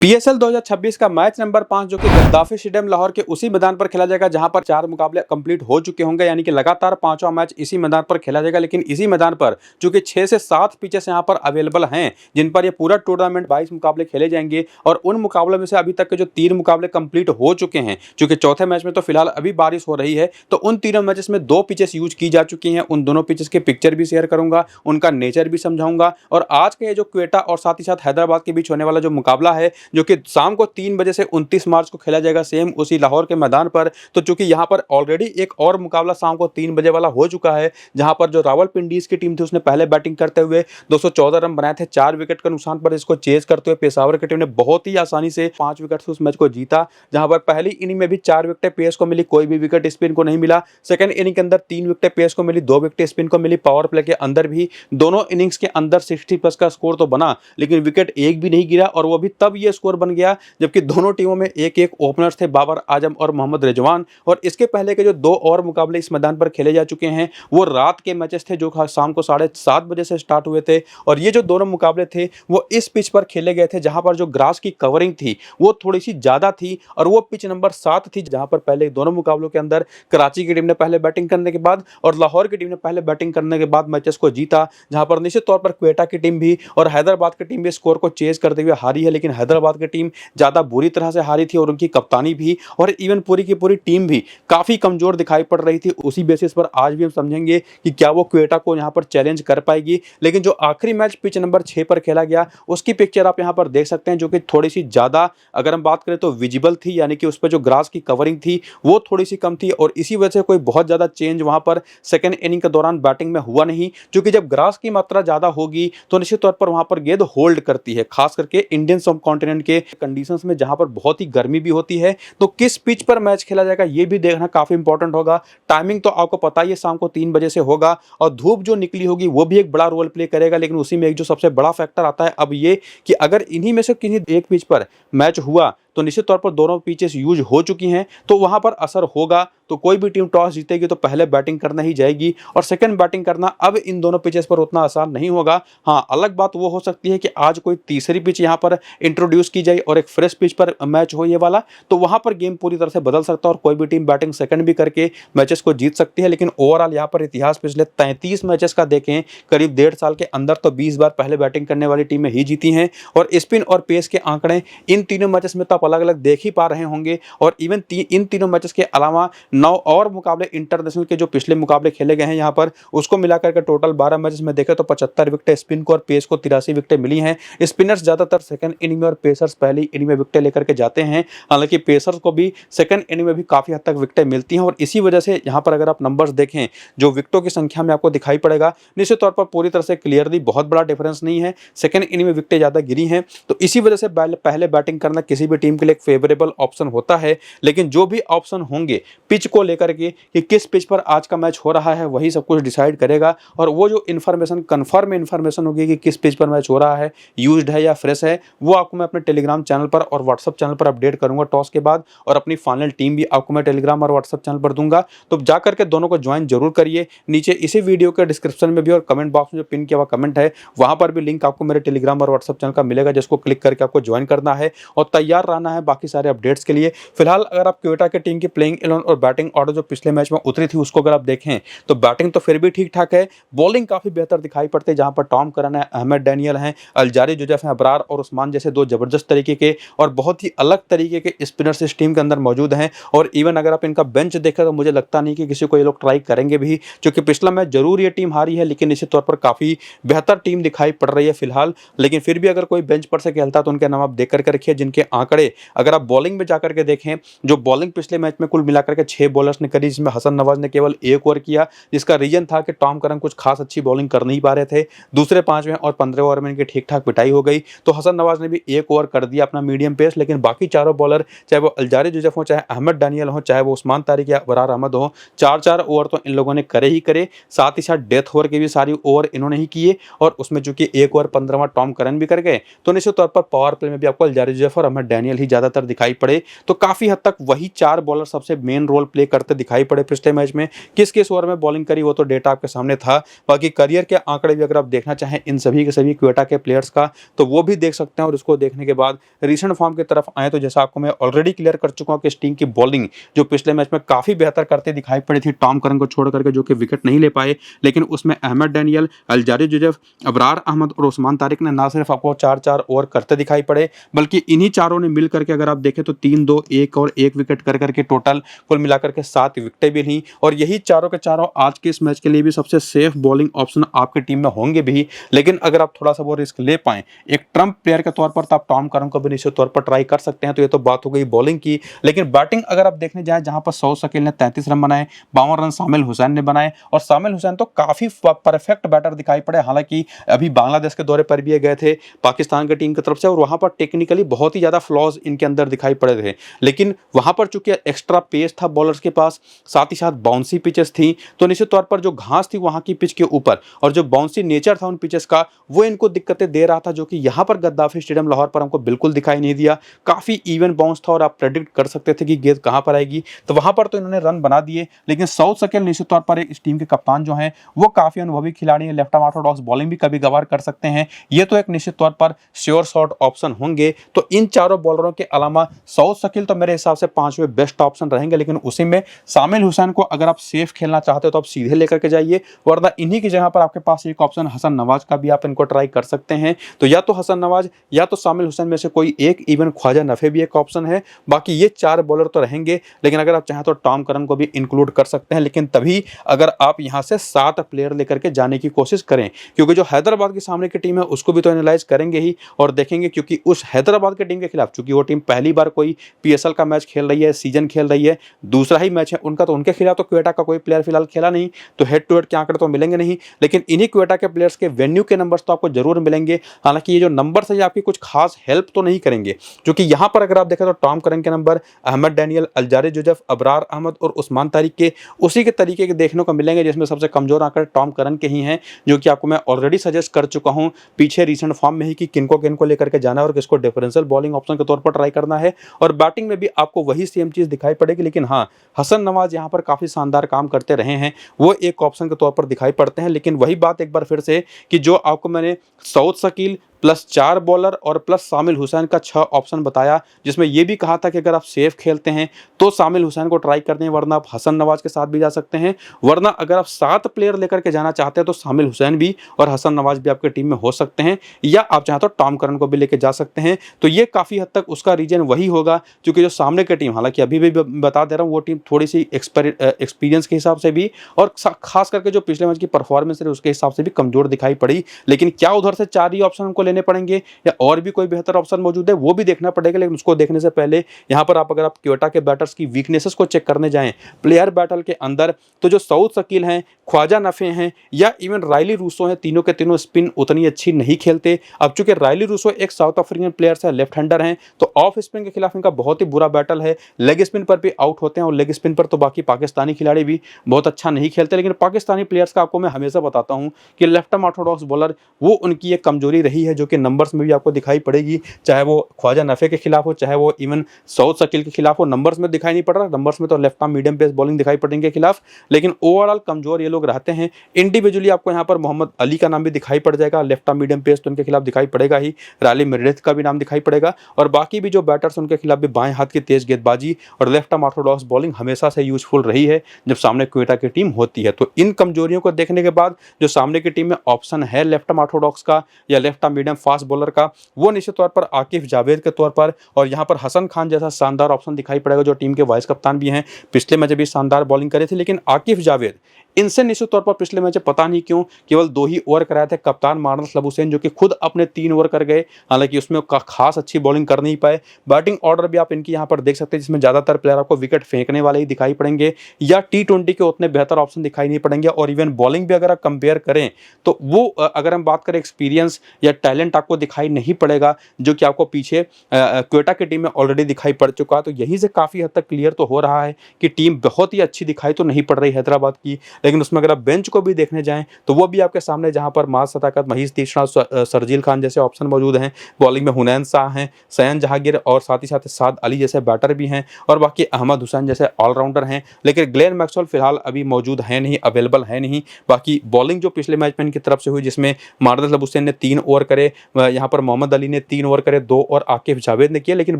PSL 2026 का match number 5 जो कि गद्दाफी स्टेडियम लाहौर के उसी मैदान पर खेला जाएगा जहां पर 4 मुकाबले कंप्लीट हो चुके होंगे, यानी कि लगातार 5वां मैच इसी मैदान पर खेला जाएगा। लेकिन इसी मैदान पर चूंकि 6 से 7 पिचेस यहां पर अवेलेबल हैं जिन पर ये पूरा टूर्नामेंट 22 मुकाबले खेले जाएंगे और उन मुकाबलों में से अभी तक के जो 3 मुकाबले कंप्लीट हो चुके हैं, चूंकि चौथे मैच में तो फिलहाल अभी बारिश हो रही है, तो उन तीनों मैचेस में 2 पिचेस यूज की जा चुकी हैं। उन दोनों पिचेस के पिक्चर भी शेयर करूंगा, उनका नेचर भी समझाऊंगा और आज के ये जो क्वेटा और साथ ही साथ हैदराबाद के बीच होने वाला जो मुकाबला है जो कि शाम को 3 बजे से 29 मार्च को खेला जाएगा सेम उसी लाहौर के मैदान पर। तो चूंकि यहां पर ऑलरेडी एक और मुकाबला शाम को 3 बजे वाला हो चुका है जहां पर जो रावलपिंडीज की टीम थी उसने पहले बैटिंग करते हुए 214 रन बनाए थे 4 विकेट के नुकसान पर। इसको चेज करते हुए पेशावर की टीम ने बहुत ही आसानी से 5 विकेट से उस मैच को जीता, जहां पर पहली इनिंग में भी 4 विकेट पेस को मिली, कोई भी विकेट स्पिन को नहीं मिला। सेकंड इनिंग के अंदर 3 विकेट पेस को मिली, 2 विकेट स्पिन को मिली। पावर प्ले के अंदर भी दोनों इनिंग्स के अंदर 60+ का स्कोर तो बना लेकिन विकेट एक भी नहीं गिरा और वो भी तब ये स्कोर बन गया जबकि दोनों टीमों में एक एक ओपनर्स थे, बाबर आजम और मोहम्मद रिजवान। और इसके पहले के जो 2 और मुकाबले इस मैदान पर खेले जा चुके हैं वो रात के मैचेस थे जो शाम को 7:30 बजे से स्टार्ट हुए थे। और ये जो दोनों मुकाबले थे वो इस पिच पर खेले गए थे जहां पर जो ग्रास की कवरिंग थी वो थोड़ी सी ज्यादा थी और वो पिच नंबर 7 थी जहां पर पहले दोनों मुकाबलों के अंदर कराची की टीम ने पहले बैटिंग करने के बाद और लाहौर की टीम ने पहले बैटिंग करने के बाद मैचेस को जीता, जहां पर निश्चित तौर पर क्वेटा की टीम भी और हैदराबाद की टीम भी स्कोर को चेज करते हुए हारी है। लेकिन हैदराबाद की टीम ज्यादा बुरी तरह से हारी थी और उनकी कप्तानी भी और इवन पूरी की पूरी टीम भी काफी कमजोर दिखाई पड़ रही थी। उसी बेसिस पर आज भी हम समझेंगे कि क्या वो क्वेटा को यहां पर चैलेंज कर पाएगी। लेकिन जो आखिरी मैच पिच नंबर 6 पर खेला गया उसकी पिक्चर आप यहां पर देख सकते हैं जो कि थोड़ी सी ज्यादा अगर हम बात करें तो विजिबल थी, यानी कि उस पर जो ग्रास की कवरिंग थी वो थोड़ी सी कम थी और इसी वजह से कोई बहुत ज्यादा चेंज वहां पर सेकंड इनिंग के दौरान बैटिंग में हुआ नहीं, क्योंकि जब ग्रास की मात्रा ज्यादा होगी तो निश्चित तौर पर वहां पर गेंद होल्ड करती है, खास करके इंडियन सब कॉन्टिनेंट के कंडीशंस में जहां पर बहुत ही गर्मी भी होती है। तो किस पिच पर मैच खेला जाएगा ये भी देखना काफी इंपॉर्टेंट होगा। टाइमिंग तो आपको पता ही है शाम को 3 बजे से होगा और धूप जो निकली होगी वो भी एक बड़ा रोल प्ले करेगा। लेकिन उसी में एक जो सबसे बड़ा फैक्टर आता है अब ये कि अगर इन्हीं में से किसी एक पिच पर मैच हुआ तो निश्चित तौर पर दोनों पिचेस यूज हो चुकी हैं तो वहां पर असर होगा। तो कोई भी टीम टॉस जीतेगी तो पहले बैटिंग करना ही जाएगी और सेकंड बैटिंग करना अब इन दोनों पिचेस पर उतना आसान नहीं होगा। हाँ, अलग बात वो हो सकती है कि आज कोई तीसरी पिच यहां पर इंट्रोड्यूस की जाए और एक फ्रेश पिच पर मैच हो ये वाला, तो वहां पर गेम पूरी तरह से बदल सकता है और कोई भी टीम बैटिंग सेकंड भी करके मैचेस को जीत सकती है। लेकिन ओवरऑल यहाँ पर इतिहास पिछले 33 मैचेस का देखें, करीब 1.5 साल के अंदर तो 20 बार पहले बैटिंग करने वाली टीमें ही जीती हैं। और स्पिन और पेस के आंकड़े इन तीनों मैचेस में तो आप अलग अलग देख ही पा रहे होंगे। और इवन इन तीनों मैचेस के अलावा 9 और मुकाबले इंटरनेशनल के जो पिछले मुकाबले खेले गए हैं यहाँ पर उसको मिलाकर के टोटल 12 मैचेस में देखें तो 75 विकेट स्पिन को और पेस को 83 विकेट मिली हैं। स्पिनर्स ज्यादातर सेकंड इनिंग में और पेसर्स पहली इनिंग में विकेट लेकर के जाते हैं, हालांकि पेसर्स को भी सेकंड इनिंग में भी काफी हद तक विकेटें मिलती हैं। और इसी वजह से यहाँ पर अगर आप नंबर्स देखें जो विकेटों की संख्या में आपको दिखाई पड़ेगा निश्चित तौर पर पूरी तरह से क्लियरली बहुत बड़ा डिफरेंस नहीं है, सेकंड इनिंग में विकेटें ज्यादा गिरी हैं। तो इसी वजह से पहले बैटिंग करना किसी भी टीम के लिए एक फेवरेबल ऑप्शन होता है। लेकिन जो भी ऑप्शन होंगे पिच को लेकर के कि किस पिच पर आज का मैच हो रहा है वही सब कुछ डिसाइड करेगा। और वो जो इन्फॉर्मेशन कंफर्म इन्फॉर्मेशन होगी कि किस पिच पर मैच हो रहा है, यूज्ड है या फ्रेश है, वो आपको मैं अपने टेलीग्राम चैनल पर और व्हाट्सएप चैनल पर अपडेट करूंगा टॉस के बाद। और अपनी फाइनल टीम भी आपको मैं टेलीग्राम और व्हाट्सएप चैनल पर दूंगा, तो जाकर के दोनों को ज्वाइन जरूर करिए। नीचे इसी वीडियो के डिस्क्रिप्शन में भी और कमेंट बॉक्स में जो पिन किया हुआ कमेंट है वहां पर भी लिंक आपको मेरे टेलीग्राम और व्हाट्सएप चैनल का मिलेगा, जिसको क्लिक करके आपको ज्वाइन करना है और तैयार रहना है बाकी सारे अपडेट्स के लिए। फिलहाल अगर आप क्वेटा की टीम की प्लेइंग 11 और बैटिंग ऑर्डर जो पिछले मैच में उतरी थी उसको अगर आप देखें तो बैटिंग तो फिर भी ठीक ठाक है, बॉलिंग काफी बेहतर दिखाई पड़ती है, जहां पर टॉम करन है, अहमद डैनियल हैं, अल्जारी जोसेफ हैं, अबरार और उस्मान जैसे 2 जबरदस्त तरीके के और बहुत ही अलग तरीके के स्पिनर्स इस टीम के अंदर मौजूद हैं। और इवन अगर आप इनका बेंच देखें तो मुझे लगता नहीं कि किसी को ये लोग ट्राई करेंगे भी, क्योंकि पिछला मैच जरूर ये टीम हारी है लेकिन निश्चित तौर पर काफी बेहतर टीम दिखाई पड़ रही है फिलहाल। लेकिन फिर भी अगर कोई बेंच पर से खेलता तो उनके नाम आप देख करके रखिए, जिनके आंकड़े अगर आप बॉलिंग में जाकर के देखें, जो बॉलिंग पिछले मैच में कुल मिलाकर के 6 बॉलर्स ने करी जिसमें हसन नवाज ने केवल 1 ओवर किया, जिसका रीजन था कि टॉम करन कुछ खास अच्छी बॉलिंग कर नहीं पा रहे थे। दूसरे 5वें और 15वें ओवर में इनकी ठीक ठाक पिटाई हो गई, तो हसन नवाज ने भी 1 ओवर कर दिया अपना मीडियम पेस। लेकिन बाकी चारों बॉलर चाहे वो अल्जारी जोसेफ हो, चाहे अहमद डैनियल हो, चाहे वो उस्मान तारिक या अबरार अहमद हो, 4-4 ओवर तो इन लोगों ने करे ही करे। साथ ही साथ डेथ ओवर के भी सारी ओवर इन्होंने ही किए और उसमें चूंकि 1 ओवर 15वां टॉम करन भी कर गए तो निश्चित तौर पर पावर प्ले में भी आपको अल्जारी जोसेफ और अहमद डैनियल ही ज़्यादातर दिखाई पड़े, तो काफ़ी हद तक वही 4 बॉलर सबसे मेन रोल प्ले करते दिखाई पड़े पिछले मैच में। किस-किस ओवर में बॉलिंग करी वो तो डेटा आपके सामने था। बाकी करियर के आंकड़े भी अगर आप देखना चाहें इन सभी के सभी क्वेटा के प्लेयर्स का, तो वो भी देख सकते हैं। और उसको देखने के बाद रीसेंट फॉर्म की तरफ आएँ तो जैसा आपको मैं ऑलरेडी क्लियर कर चुका हूँ कि इस टीम की बॉलिंग जो पिछले मैच में काफ़ी बेहतर करते दिखाई पड़ी थी टॉम करन को छोड़ करके, जो कि विकेट नहीं ले पाए, लेकिन उसमें Ahmed Daniel, Alzarri Joseph, Abrar Ahmed और उस्मान तारिक ने ना सिर्फ आपको 4-4 ओवर करते दिखाई पड़े, बल्कि इन्हीं चारों ने मिल करके अगर आप देखें तो 3-2, 1 और 1 विकेट कर करके टोटल कुल मिलाकर के 7 विकेटें भी लीं। और यही चारों के चारों आज के इस मैच के लिए भी सबसे सेफ बॉलिंग ऑप्शन आपकी टीम में होंगे भी। लेकिन अगर आप थोड़ा सा वो रिस्क ले पाएं एक ट्रम्प प्लेयर के तौर पर, तो आप टॉम करन को भी निश्चित तौर पर ट्राई कर सकते हैं। तो ये तो बात हो गई बॉलिंग की। लेकिन बैटिंग अगर आप देखने जाएं, जहां पर सऊद शकील ने 33 रन बनाए, 52 रन सामिल हुसैन ने बनाए। और सामिल हुसैन तो काफी परफेक्ट बैटर दिखाई पड़े। हालांकि अभी बांग्लादेश के दौरे पर भी ये गए थे पाकिस्तान की टीम की तरफ से, और वहां पर टेक्निकली बहुत ही ज्यादा फ्लॉज इनके अंदर दिखाई पड़े थे। लेकिन वहां पर चूंकि एक्स्ट्रा पेस था बॉलर्स के पास, साथ ही साथ बाउंसी पिचेस थी, तो निश्चित तौर पर जो घास थी वहां की पिच के ऊपर और जो बाउंसी नेचर था उन पिचेस का, वो इनको दिक्कतें दे रहा था, जो कि यहां पर गद्दाफी स्टेडियम लाहौर पर हमको बिल्कुल दिखाई नहीं दिया। काफी इवन बाउंस था और आप प्रेडिक्ट कर सकते थे कि गेंद कहां पर आएगी, तो वहां पर तो इन्होंने रन बना दिए। लेकिन सऊद शकील निश्चित तौर पर इस टीम के कप्तान जो हैं वो काफी अनुभवी खिलाड़ी हैं, लेफ्ट आर्म ऑर्थोडॉक्स बॉलिंग भी कभी कभार कर सकते हैं। ये तो एक निश्चित तौर पर श्योर शॉट ऑप्शन होंगे। तो इन चारों बॉलरों के अलावा सऊद शकील तो मेरे हिसाब से 5वें बेस्ट ऑप्शन रहेंगे। लेकिन उसी में सामिल हुसैन को अगर आप सेफ खेलना चाहते हो तो आप सीधे लेकर के जाइए, वरना इन्हीं की जगह पर आपके पास एक ऑप्शन हसन नवाज का भी आप इनको ट्राई कर सकते हैं। तो या तो हसन नवाज या तो सामिल हुसैन में से कोई एक, इवन ख्वाजा नफे भी एक ऑप्शन है। बाकी ये 4 बॉलर तो रहेंगे, लेकिन अगर आप चाहें तो टॉम करन को भी इंक्लूड कर सकते हैं। लेकिन तभी अगर आप यहां से 7 प्लेयर लेकर के जाने की कोशिश करें, क्योंकि जो हैदराबाद के सामने की टीम है उसको भी तो एनालाइज करेंगे ही और देखेंगे, क्योंकि उस हैदराबाद की टीम के खिलाफ चूंकि वो टीम पहली बार कोई पीएसएल का मैच खेल रही है, सीजन खेल रही है, दूसरा ही मैच है उनका, तो उनके खिलाफ तो क्वेटा का कोई प्लेयर फिलहाल खेला नहीं, तो हेड टू हेड के आंकड़े तो मिलेंगे नहीं। लेकिन इन्हीं क्वेटा के प्लेयर्स के वेन्यू के नंबर्स तो आपको जरूर मिलेंगे। हालांकि ये जो नंबर्स है ये आपकी कुछ खास हेल्प तो नहीं करेंगे, क्योंकि यहां पर अगर आप देखें तो टॉम करन के number Ahmed Daniel, Alzarri Joseph, Abrar Ahmed और उस्मान तारिक के उसी के तरीके के देखने को मिलेंगे, जिसमें सबसे कमजोर आंकड़े टॉम करन के ही हैं, जो कि आपको मैं ऑलरेडी सजेस्ट कर चुका हूं पीछे रीसेंट फॉर्म में ही कि किनको लेकर के जाना है और किसको डिफरेंशियल बॉलिंग ऑप्शन के तौर पर ट्राई करना है। और बैटिंग में भी आपको वही सेम चीज दिखाई पड़ेगी। लेकिन हाँ, हसन नवाज यहां पर काफी शानदार काम करते रहे हैं, वो एक ऑप्शन के तौर पर दिखाई पड़ते हैं। लेकिन वही बात एक बार फिर से कि जो आपको मैंने सऊद शकील प्लस 4 बॉलर और प्लस सामिल हुसैन का 6 ऑप्शन बताया, जिसमें यह भी कहा था कि अगर आप सेफ खेलते हैं तो सामिल हुसैन को ट्राई करते हैं, वरना आप हसन नवाज के साथ भी जा सकते हैं। वरना अगर आप 7 प्लेयर लेकर के जाना चाहते हैं तो सामिल हुसैन भी और हसन नवाज भी आपकी टीम में हो सकते हैं, या आप चाहें तो टॉम करन को भी लेकर जा सकते हैं। तो ये काफ़ी हद तक उसका रीजन वही होगा, क्योंकि जो सामने की टीम, हालांकि अभी भी बता दे रहा हूँ, वो टीम थोड़ी सी एक्सपीरियंस के हिसाब से भी और खास करके जो पिछले मैच की परफॉर्मेंस है उसके हिसाब से भी कमजोर दिखाई पड़ी। लेकिन क्या उधर से 4 ही ऑप्शन हमको लेने पड़ेंगे या और भी कोई बेहतर ऑप्शन मौजूद है, वो भी देखना पड़ेगा। लेकिन उसको देखने से पहले यहां पर अगर आप क्वेटा के बैटर्स की वीकनेसेस को चेक करने जाएं प्लेयर बैटल के अंदर, तो जो सऊद शकील हैं, ख्वाजा नफे हैं या इवन रायली रूसो हैं, तीनों के तीनों स्पिन उतनी अच्छी नहीं खेलते। अब चूंकि रायली रूसो एक साउथ अफ्रीकन प्लेयर्स है, लेफ्ट हैंडर हैं, तो ऑफ स्पिन के खिलाफ इनका बहुत ही बुरा बैटल है। लेग स्पिन पर भी आउट होते हैं और लेग स्पिन पर तो बाकी पाकिस्तानी खिलाड़ी भी बहुत अच्छा नहीं खेलते। लेकिन पाकिस्तानी प्लेयर्स का आपको मैं हमेशा बताता हूं कि लेफ्ट आर्म ऑर्थोडॉक्स बॉलर वो उनकी एक कमजोरी रही है, जो कि नंबर्स में भी आपको दिखाई पड़ेगी, चाहे वो ख्वाजा नफे के खिलाफ हो, चाहे वो इवन सऊद शकील के खिलाफ हो। नंबर्स में दिखाई नहीं पड़ रहा, नंबर्स में तो left arm medium pace bowling दिखाई पड़ेंगे के खिलाफ, लेकिन ओवरऑल कमजोर ये लोग रहते हैं। इंडिविजुअली आपको यहाँ पर मोहम्मद अली का नाम भी दिखाई पड़ जाएगा, लेफ्ट आर्म मीडियम पेस तो उनके खिलाफ दिखाई पड़ेगा ही, राली मेरेडिथ का भी नाम दिखाई पड़ेगा, और बाकी भी जो बैटर्स उनके खिलाफ भी बाएं हाथ की तेज गेंदबाजी और लेफ्ट आर्म ऑर्थोडॉक्स बॉलिंग हमेशा से यूजफुल रही है जब सामने क्वेटा की टीम होती है। तो इन कमजोरियों को देखने के बाद जो सामने की टीम में ऑप्शन है लेफ्ट आर्म ऑर्थोडॉक्स का या left arm medium fast bowler का, वो निश्चित तौर पर आकिफ जावेद के तौर पर, और यहां पर हसन खान जैसा शानदार ऑप्शन दिखाई पड़ेगा, जो टीम के वाइस कप्तान भी हैं, पिछले मैच भी शानदार बॉलिंग करे थे। लेकिन आकिफ जावेद इनसे निश्चित तौर पर पिछले मैच पता नहीं क्यों केवल 2 ही ओवर कराए थे। कप्तान मार्नस लबुसैन जो कि खुद अपने 3 ओवर कर गए, हालांकि उसमें खास अच्छी बॉलिंग कर नहीं पाए। बैटिंग ऑर्डर भी आप इनकी यहां पर देख सकते हैं, जिसमें ज्यादातर प्लेयर आपको विकेट फेंकने वाले ही दिखाई पड़ेंगे या T20 के उतने बेहतर ऑप्शन दिखाई नहीं पड़ेंगे। और इवन बॉलिंग भी अगर आप कंपेयर करें तो वो अगर हम बात करें एक्सपीरियंस या टैलेंट साइलेंट आपको दिखाई नहीं पड़ेगा, जो कि आपको पीछे क्वेटा की टीम में ऑलरेडी दिखाई पड़ चुका है। तो यहीं से काफ़ी हद तक क्लियर तो हो रहा है कि टीम बहुत ही अच्छी दिखाई तो नहीं पड़ रही हैदराबाद की, लेकिन उसमें अगर आप बेंच को भी देखने जाएं तो वो भी आपके सामने, जहां पर माज सदाकत, महीश तीक्ष्णा, शर्जील खान जैसे ऑप्शन मौजूद हैं। बॉलिंग में हुनैन शाह हैं, सैयन जहांगीर और साथ ही साथ साद अली जैसे बैटर भी हैं, और बाकी अहमद हुसैन जैसे ऑलराउंडर हैं। लेकिन ग्लेन मैक्सवेल फिलहाल अभी मौजूद है नहीं, अवेलेबल है नहीं। बाकी बॉलिंग जो पिछले मैच में इनकी तरफ से हुई, जिसमें मार्दस लबुसैन ने 3 ओवर करे, यहाँ पर मोहम्मद अली ने 3 ओवर करे, 2 और आकिब जावेद ने किए, लेकिन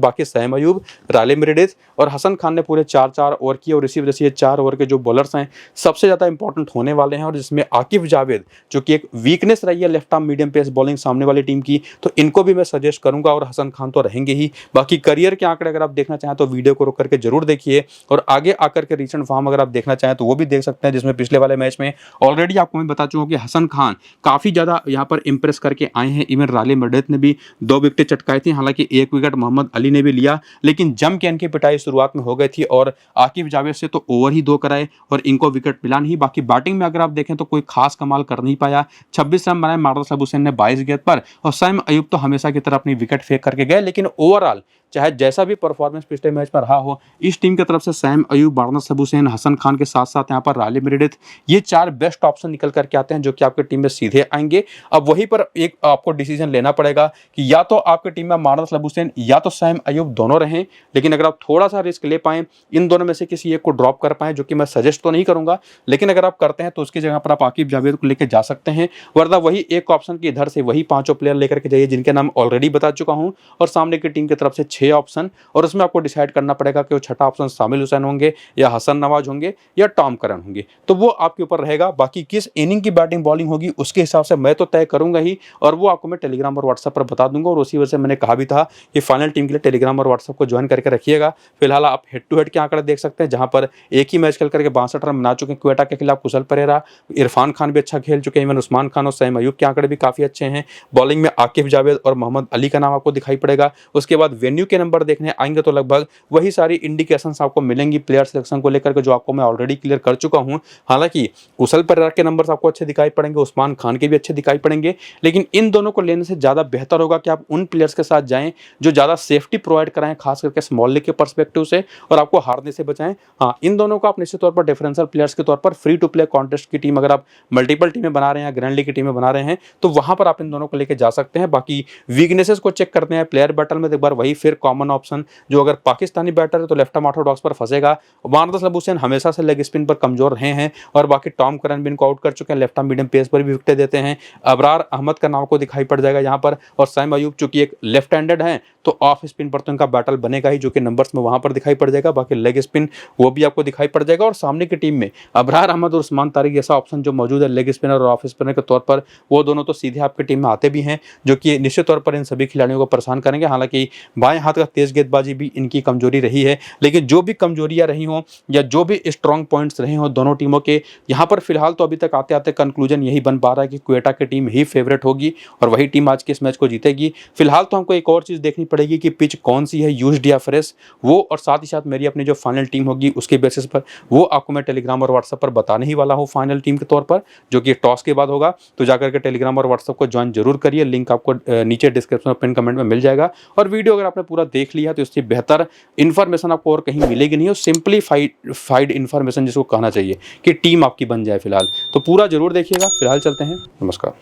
बाकी सैम अयूब, राले मेरेडिथ और हसन खान ने पूरे 4-4 ओवर किए। और इसी वजह से ये 4 ओवर के जो बॉलर्स हैं सबसे ज़्यादा इंपॉर्टेंट होने वाले हैं। और जिसमें आकिब जावेद, जो कि एक वीकनेस रही है left arm medium pace bowling सामने वाली टीम की, तो इनको भी मैं सजेस्ट करूंगा, और हसन खान तो रहेंगे ही। बाकी करियर के आंकड़े अगर आप देखना चाहें तो वीडियो को रोक करके जरूर देखिए, और आगे आकर के रीसेंट फॉर्म अगर आप देखना चाहें तो वो भी देख सकते हैं, जिसमें पिछले वाले मैच में ऑलरेडी आपको मैं बता चुका हूं कि हसन खान काफ़ी ज़्यादा यहाँ पर इंप्रेस करके आए हैं। इवन राले मेरेडिथ ने भी 2 विकेटें चटकाई थी, हालांकि 1 विकेट मोहम्मद अली ने भी लिया, लेकिन जम के इनकी पिटाई शुरुआत में हो गई थी, और आकिब जावेद से तो ओवर ही 2 कराए और इनको विकेट मिला नहीं। बाकी बैटिंग में अगर आप देखें तो कोई खास कमाल कर नहीं पाया। 26 रन बनाए मार्दस लबुसैन ने 22 गेंद पर, और सैम अयूब तो हमेशा की तरह अपनी विकेट फेंक करके गए। लेकिन ओवरऑल चाहे जैसा भी परफॉर्मेंस पिछले मैच में रहा हो, इस टीम की तरफ से सैम अयूब, मार्दस लबुसैन, हसन खान के साथ साथ यहाँ पर राले मेरेडिथ, ये 4 बेस्ट ऑप्शन निकल करके आते हैं, जो कि आपकी टीम में सीधे आएंगे। अब वहीं पर एक आपको डिसीजन लेना पड़ेगा कि या तो आपकी टीम में मार्दस लबुसैन या तो सैम अयूब दोनों रहें, लेकिन अगर आप थोड़ा सा रिस्क ले पाएं, इन दोनों में से किसी एक को ड्रॉप कर पाएं, जो कि मैं सजेस्ट तो नहीं करूंगा, लेकिन अगर आप करते हैं तो उसकी जगह पर आप आकिब जावेद को लेकर जा सकते हैं। वरना वही एक ऑप्शन की इधर से वही 5 प्लेयर लेकर के जाइए, जिनके नाम ऑलरेडी बता चुका हूं, और सामने की टीम की तरफ से 6 ऑप्शन, और उसमें आपको डिसाइड करना पड़ेगा कि वो छठा ऑप्शन सामिल हुसैन होंगे या हसन नवाज होंगे या टॉम करन होंगे, तो वो आपके ऊपर रहेगा। बाकी किस इनिंग की बैटिंग बॉलिंग होगी उसके हिसाब से मैं तो तय करूंगा ही, और वो आपको मैं टेलीग्राम और व्हाट्सएप पर बता दूंगा। और उसी वजह से मैंने कहा भी था कि फाइनल टीम के लिए टेलीग्राम और व्हाट्सएप को ज्वाइन करके रखिएगा। फिलहाल आप हेड टू हेड के आंकड़े देख सकते हैं, जहां पर एक ही मैच खेल करके 62 रन बना चुके हैं क्वेटा के खिलाफ कुशल परेरा, इरफान खान भी अच्छा खेल चुके हैं, इवन उस्मान खान और सैम अयूब के आंकड़े भी काफी अच्छे हैं। बॉलिंग में आकिब जावेद और मोहम्मद अली का नाम आपको दिखाई पड़ेगा। उसके बाद वेन्यू के नंबर देखने आएंगे तो लगभग वही सारी इंडिकेशंस आपको मिलेंगी प्लेयर सिलेक्शन को लेकर के, जो आपको मैं ऑलरेडी क्लियर कर चुका हूं। हालांकि कुशल परेरा के नंबर्स आपको अच्छे दिखाई पड़ेंगे, उस्मान खान के भी अच्छे दिखाई पड़ेंगे, लेकिन इन दोनों को लेने से ज़्यादा बेहतर होगा कि आप उन प्लेयर्स के साथ जाएं जो ज़्यादा सेफ्टी प्रोवाइड कराएं, खास करके स्मॉल लीग के पर्सपेक्टिव से, और आपको हारने से बचाएं। हाँ, इन दोनों को आप निश्चित तौर पर डिफरेंशियल प्लेयर्स के तौर पर फ्री टू प्ले कॉन्टेस्ट की टीम, अगर आप मल्टीपल टीमें बना रहे हैं या ग्रैंड लीग की टीमें बना रहे हैं, तो वहां पर आप इन दोनों को लेकर जा सकते हैं। बाकी वीकनेसेस को चेक करते हैं प्लेयर बैटल में, एक बार वही फिर कॉमन ऑप्शन, जो अगर पाकिस्तानी बैटर है तो लेफ्ट आर्म ऑर्थोडॉक्स पर फंसेगा। मार्दस लबुसैन हमेशा से लेग स्पिन पर कमजोर रहे हैं, और बाकी टॉम करन भी इनको आउट कर चुके हैं, लेफ्ट आर्म मीडियम पेस पर भी विकेट देते हैं। अबरार अहमद का नाम को दिखाई पड़ जाएगा यहाँ पर, और सैम अयूब चूंकि एक लेफ्ट हैंडेड है तो ऑफ स्पिन पर तो इनका बैटल बनेगा ही, जो कि नंबर्स में वहां पर दिखाई पड़ जाएगा। बाकी लेग स्पिन वो भी आपको दिखाई पड़ जाएगा, और सामने की टीम में अबरार अहमद और उस्मान तारिक जैसा ऑप्शन जो मौजूद है लेग स्पिनर और ऑफ स्पिनर के तौर पर, वो दोनों तो सीधे आपकी टीम में आते भी हैं, जो कि निश्चित तौर पर इन सभी खिलाड़ियों को परेशान करेंगे। हालांकि बाएं हाथ का तेज गेंदबाजी भी इनकी कमजोरी रही है, लेकिन जो भी कमजोरियां रही हों या जो भी स्ट्रॉन्ग पॉइंट्स रहे हों दोनों टीमों के, यहाँ पर फिलहाल तो अभी तक आते आते कंक्लूजन यही बन पा रहा है कि क्वेटा की टीम ही फेवरेट होगी और वही टीम आज के इस मैच को जीतेगी। फिलहाल तो हमको एक और चीज़ देखनी पड़ेगी कि पिच कौन सी है, यूज्ड या फ्रेश, वो, और साथ ही साथ मेरी अपनी जो फाइनल टीम होगी उसके बेसिस पर वो आपको मैं टेलीग्राम और व्हाट्सएप पर बताने ही वाला हूँ फाइनल टीम के तौर पर, जो कि टॉस के बाद होगा। तो जाकर के टेलीग्राम और व्हाट्सएप को ज्वाइन जरूर करिए, लिंक आपको नीचे डिस्क्रिप्शन में पिन कमेंट में मिल जाएगा। और वीडियो अगर आपने पूरा देख लिया तो इससे बेहतर इन्फॉर्मेशन आपको और कहीं मिलेगी नहीं, और सिंपलीफाइड इन्फॉर्मेशन जिसको कहना चाहिए कि टीम आपकी बन जाए फिलहाल, तो पूरा जरूर देखिएगा। फिलहाल चलते हैं, नमस्कार।